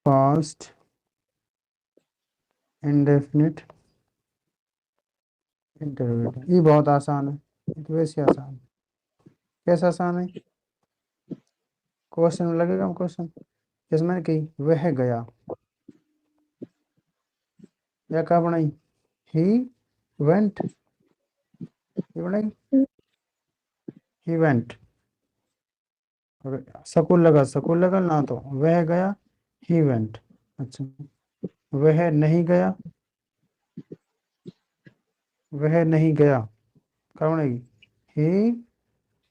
Past indefinite interrogative. ये बहुत आसान है, ये तो वैसे आसान है। कैसा आसान है? क्वेश्चन में लगेगा क्वेश्चन। जैसे मैंने कही वह गया, या क्या बनाई? ही वेंट, ये बनाई ही वेंट। और सकूल लगा ना, तो वह गया ही वेंट। अच्छा, वह नहीं गया, वह नहीं गया, क्या बनेगी? ही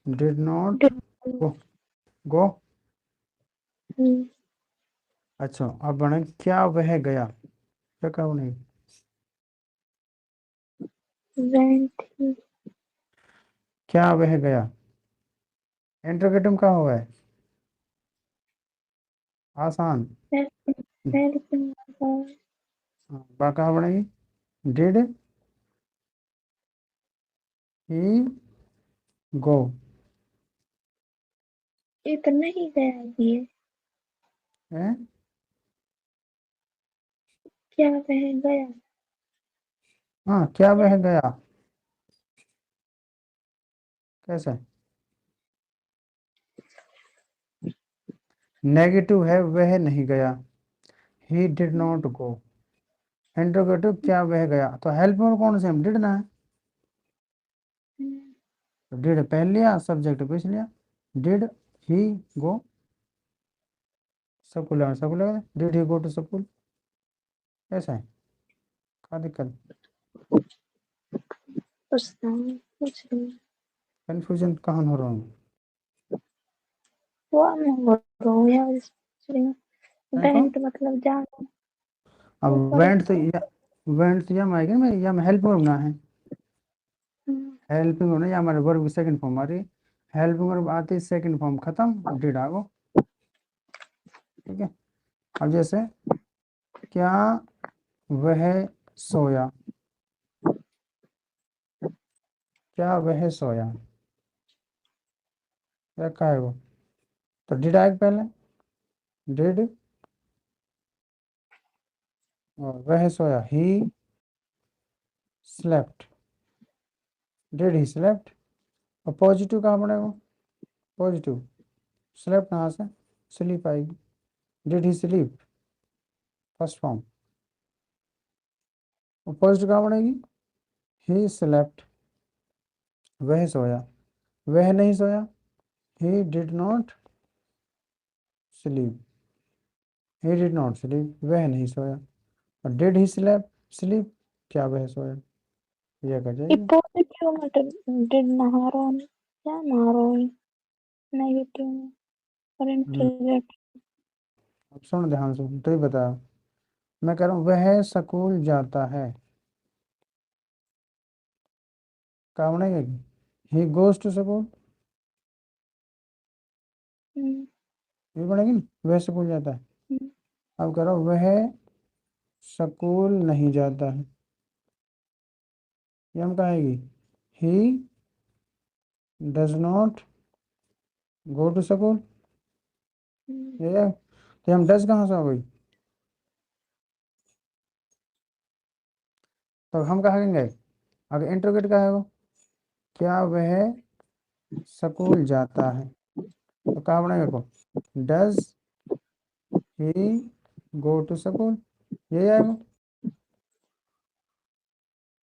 डिड नॉट गो, गो। अच्छा, अब बने क्या वह गया, क्या बनेगी? वेंट क्या वह गया, इंटरोगेटिव का हुआ है, आसान। कहाँ बनेगी? डिड ही गो। ये तो नहीं गया ये, है? क्या वह गया? हाँ, क्या वह गया, कैसा? नेगेटिव है, वह नहीं गया, ही डिड नॉट गो। इंटरोगेटिव क्या वह गया, तो हेल्प में कौन से हम डिड ना है, तो डिड पहले लिया, सब्जेक्ट पीछे लिया। डिड ही गो, सबको लगा did he go to school. कैसा है, क्या दिक्कत? कुछ नहीं। कंफ्यूजन कहाँ हो रहा हूँ? वो मैं बोल रहा हूँ यार, देखो, वेंट मतलब जाना, अब ऊपर वेंट तो उसके। वेंट तो यम आएगा ना, यम हेल्प वर्ब ना है, हेल्पिंग वर्ब ना, या हमारे वर्ब की सेकंड फॉर्म आ रही है। हेल्पिंग वर्ब आती है सेकंड फॉर्म खत्म, डिड आ गो। ठीक है, अब जैसे क्या वह सोया, क्या वह सोया, क्या है वो, तो डिड आएगा पहले, डिड, और वह सोया, he slept, did he slept. और पॉजिटिव कहाँ पड़ेगा? पॉजिटिव, स्लेप्ट कहाँ से, स्लीप आएगी, did he sleep, first form. और पॉजिटिव कहाँ पड़ेगी? ही स्लेप्ट, वह सोया, वह नहीं सोया, he did not sleep, he did not sleep, वह नहीं सोया। और डिड ही स्लेप, स्लीप, क्या वह सोया, यह कर ये जाएगी। पॉजिटिव मतलब डिड नहा रहा हूँ, क्या नहा रहा हूँ, नेगेटिव में और इंटरजेक्ट। अब सुन ध्यान से, तो ही बता, मैं कह रहा हूँ वह स्कूल जाता है, क्या बनेगी? ही गोज टू स्कूल, ये बनेगी ना, वह स्कूल जाता है। अब कह रहा हूँ वह स्कूल नहीं जाता है, ये हम कहेगी he does not go to school, ये तो हम डज कहाँ से हो गई, तो हम कहेंगे अगर इंटरोगेट का है वो, क्या वह स्कूल जाता है, तो कहाँ बनेगा को, does he go to school, ये आएगा।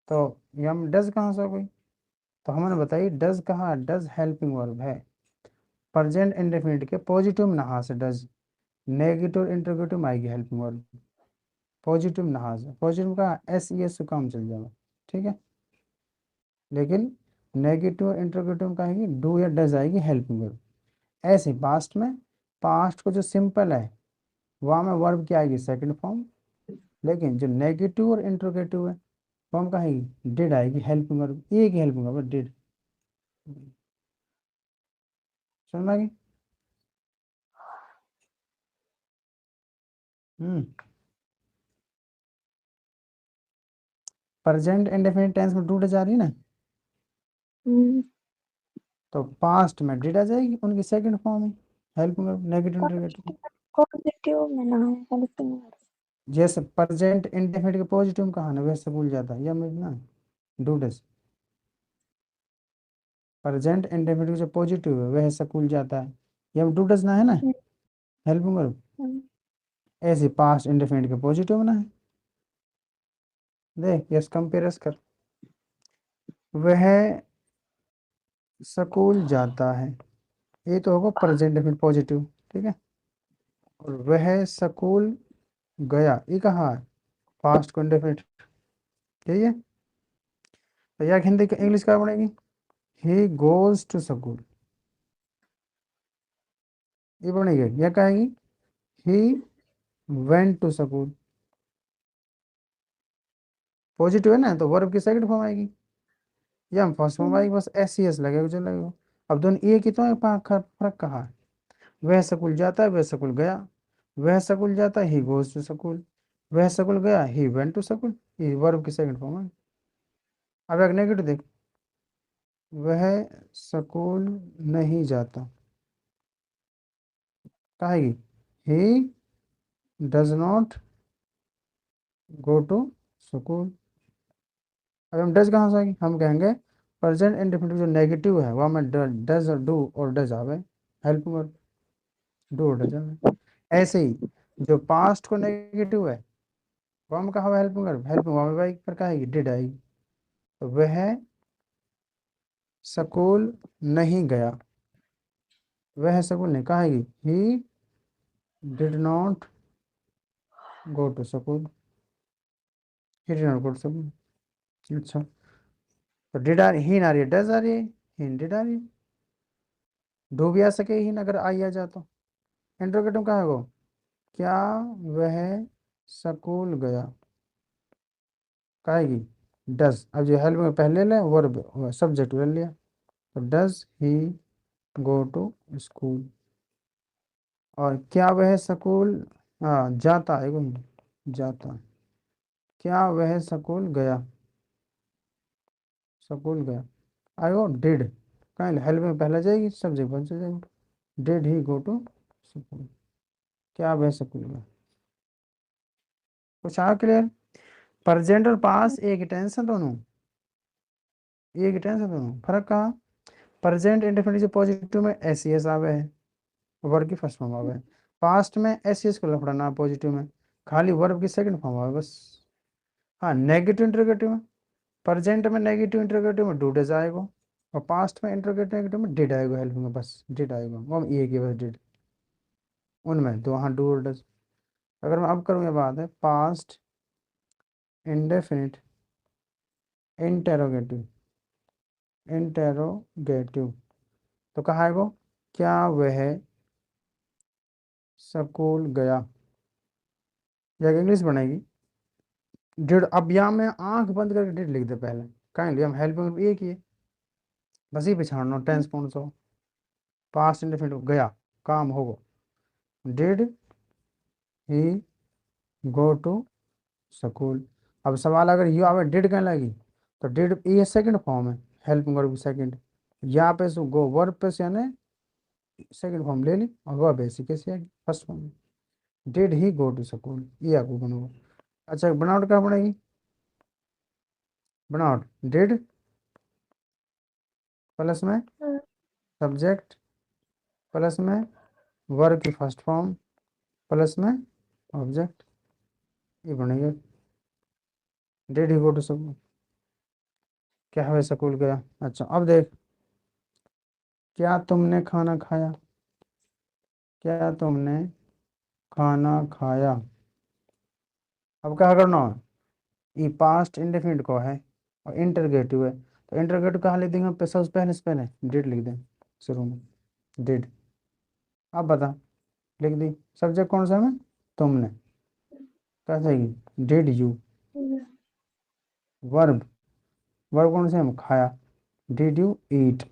तो ये हम डज कहाँ से हो गई, तो हमने बताई डज कहाँ, डज हेल्पिंग वर्ब है, प्रेजेंट इंडेफिनिट के पॉजिटिव में नहा से डज, नेगेटिव इंटरोगेटिव में आएगी हेल्पिंग वर्ब, पॉजिटिव में नहा से, पॉजिटिव का एस ई एस से काम चल जाएगा। ठीक है, लेकिन नेगेटिव इंटरोगेटिव का आएगी डू या डज आएगी हेल्पिंग वर्ब। ऐसे पास्ट में, पास्ट को जो सिंपल है वहाँ में वर्ब की आएगी सेकंड फॉर्म, लेकिन जो नेगेटिव और इंटरोगेटिव है वो हम कहेगी डिड आएगी हेल्पिंग वर्ब, एक ही हेल्पिंग वर्ब डिड। समझ में आ गई? प्रेजेंट इंडेफिनिट टेंस में डू डज आ रही है ना, तो पास्ट में डिड आ जाएगी, उनकी सेकंड फॉर्म है हेल्पिंग वर्ब, नेगेटिव इंटरोगेटिव। कौन सी नेगेटिव में ना है, हेल्पिंग वर्ब। जैसे प्रेजेंट इंडेफिनिट के पॉजिटिव में कहा ना, वैसे भूल जाता है, या मैं ना डू डज। प्रेजेंट इंडेफिनिट जो पॉजिटिव है वह स्कूल जाता है, या डू डज ना है ना हेल्पिंग वर्ब। ऐसे पास्ट इंडेफिनिट के पॉजिटिव में ना है। देख यस कंपेयर्स कर, वह स्कूल जाता है, ये तो होगा प्रेजेंट इंडेफिनिट पॉजिटिव, ठीक है। और वह स्कूल गया, ये कहाँ है, पास्ट को इंडेफिनिट, ठीक है। तो या हिंदी का इंग्लिश क्या बनेगी, ही गोज टू स्कूल, ये बनेगी। या कहेगी he went to school, positive है ना, तो वर्ब की सेकंड फॉर्म आएगी, या हम फर्स्ट फॉर्म आएगी, बस एस सी एस लगेगा जो लगेगा। अब दोनों एक ही तो है, फर्क कहाँ है। वह स्कूल जाता है, वह स्कूल गया, वह स्कूल जाता है, ही गोज टू स्कूल, वह स्कूल गया, ही वेंट टू स्कूल, ये वर्ब की सेकंड फॉर्म है। अब एक नेगेटिव देख, वह स्कूल नहीं जाता, कहेगी he does not go to school. अब हम डज कहाँ से आएगी, हम कहेंगे प्रेजेंट इंडेफिनिट जो नेगेटिव है वह में डज और डू और डज आवे, हेल्प वर्ब डू और डज आवे। ऐसे ही जो पास्ट को नेगेटिव है वह में कहा हेल्पिंग वर्ब, हेल्पिंग वर्ब आएगी, पर कहेगी डिड आएगी। तो वह स्कूल नहीं गया, वह स्कूल नहीं, कहेगी he did not go to school, he did not go to school. अच्छा, तो डिड आ रही, ही ना आ रही है, डज आ रही है, ही डिड आ रही है। डू भी आ सके ही ना, अगर आई आ जा तो। इंट्रोगेटिव कहा है वो, क्या वह स्कूल गया, कहेगी डज। अब जो हेल्प में पहले ले वर्ब सब्जेक्ट ले लिया, तो does he go to school. और क्या वह स्कूल, हाँ जाता है वो, जाता, क्या वह स्कूल गया, स्कूल गया आएगा डिड, कहीं हेल्प में पहले जाएगी सब्जेक्ट बन जाएगी, did he go to school, क्या वह स्कूल गया। कुछ आ क्लियर। प्रेजेंट और पास एक टेंस है दोनों, एक टेंस है दोनों, फर्क कहाँ, प्रेजेंट इंडेफिनिट जो पॉजिटिव में एस सी एस आवे है, वर्ब की फर्स्ट फॉर्म आवे है। पास्ट में एस सी एस को लफड़ा ना पॉजिटिव में, खाली वर्ब की सेकंड फॉर्म आवे बस। हाँ नेगेटिव इंटरोगेटिव में, प्रेजेंट में नेगेटिव इंटरोगेटिव में डू डज आएगा, और पास्ट में इंटरोगेटिव नेगेटिव में डिड आएगा, हेल्प में बस डिड आएगा, वो ये की बस डिड, उनमें तो वहाँ डू और डज। अगर मैं अब करूँ, ये बात है पास्ट इंडेफिनिट इंटेरोगेटिव, इंटेरोगेटिव, तो कहा है वो, क्या वह स्कूल गया, या इंग्लिश बनेगी डिड। अब यहाँ में आंख बंद करके डिड लिख दे पहले, काइंडली हम हेल्प में एक ही है, बस ही पिछाड़ना टेंस पॉइंट्स हो। पास्ट इंडेफिनिट गया, काम होगा, did he go to school. अब सवाल अगर यू आवे डिड कहने लगी, तो डिड ये सेकंड फॉर्म है, हेल्पिंग वर्ब सेकंड, यहाँ पे से गो वर्ब पे से यानी सेकंड फॉर्म ले ली, और वह बेसिक कैसे आएगी first form, did he go to school, ये आपको बनोगा। अच्छा बनावट क्या बनेगी, बनावट डिड प्लस में सब्जेक्ट प्लस में वर्ब की फर्स्ट फॉर्म प्लस में ऑब्जेक्ट, ये बनेगा did he go to school, क्या है स्कूल गया। अच्छा अब देख, क्या तुमने खाना खाया, क्या तुमने खाना खाया। अब क्या करना है, ये पास्ट इंडेफिनिट को है और इंटरगेटिव है, तो इंटरगेटिव कहाँ लिख देंगे, सबसे पहले से पहले डिड लिख दें शुरू में, डिड। अब बता, लिख दी, सब्जेक्ट कौन सा है, तुमने, क्या चाहिए डिड यू, वर्ब, वर्ब कौन सा है, खाया, डिड यू ईट।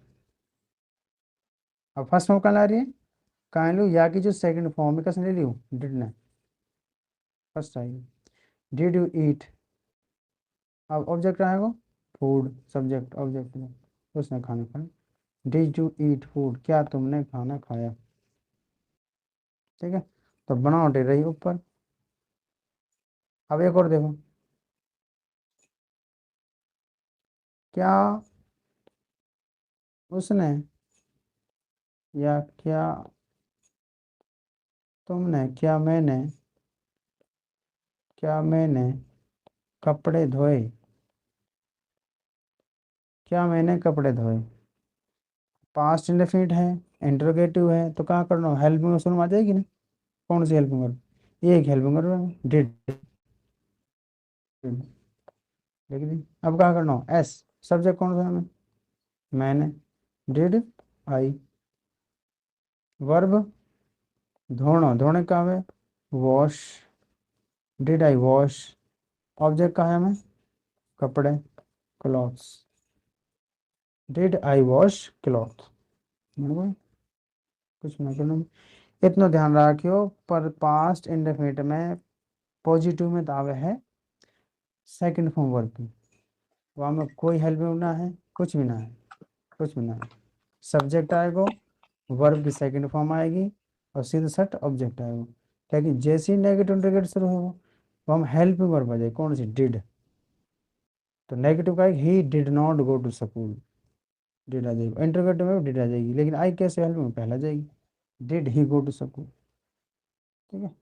अब फर्स्ट फॉर्म कहाँ ला रही है, कहाँ लो, या की जो सेकंड फॉर्म है कैसे ले लियो, डिड ने, first I, did you eat. अब ऑब्जेक्ट आएगा फूड, सब्जेक्ट ऑब्जेक्ट में, उसने खाना खाया, डिड यू ईट फूड, क्या तुमने खाना खाया, ठीक है। तो बनावट ही रही ऊपर। अब एक और देखो, क्या उसने या क्या तुमने, क्या मैंने कपड़े धोए, क्या मैंने कपड़े धोए। पास्ट इंडेफिनिट है, इंटरोगेटिव है, तो कहाँ करना, हेल्पिंग वर्ब शुरू में आ जाएगी ना। कौन सी हेल्पिंग वर्ब, ये एक हेल्पिंग वर्ब है, डिड, लिख दी। अब कहाँ करना हो, एस, सब्जेक्ट कौन सा है हमें, मैंने, डिड आई, वर्ब धोना, धोने का है wash, did I wash, object का है हमें कपड़े, clothes, did I wash cloth. कुछ ना करना, इतना ध्यान रखियो। पर पास्ट इंडेफिनिट में पॉजिटिव में दावे है सेकंड फॉर्म वर्ब की, वहाँ में कोई हेल्पिंग ना है, कुछ भी ना है, कुछ भी ना है। सब्जेक्ट आएगा, वर्ब की सेकंड फॉर्म आएगी, और सीधे सट ऑब्जेक्ट आएगा। लेकिन जैसे ही नेगेटिव इंटीग्रेट शुरू होगा, वो हम हेल्पिंग वर्ब आ जाए, कौन सी, डिड। तो नेगेटिव का he did not go to school, did आ जाएगी। इंटीग्रेटिव में भी डिड आ जाएगी, लेकिन आई कैसे हेल्पिंग में पहला जाएगी, did he go to school. ठीक है।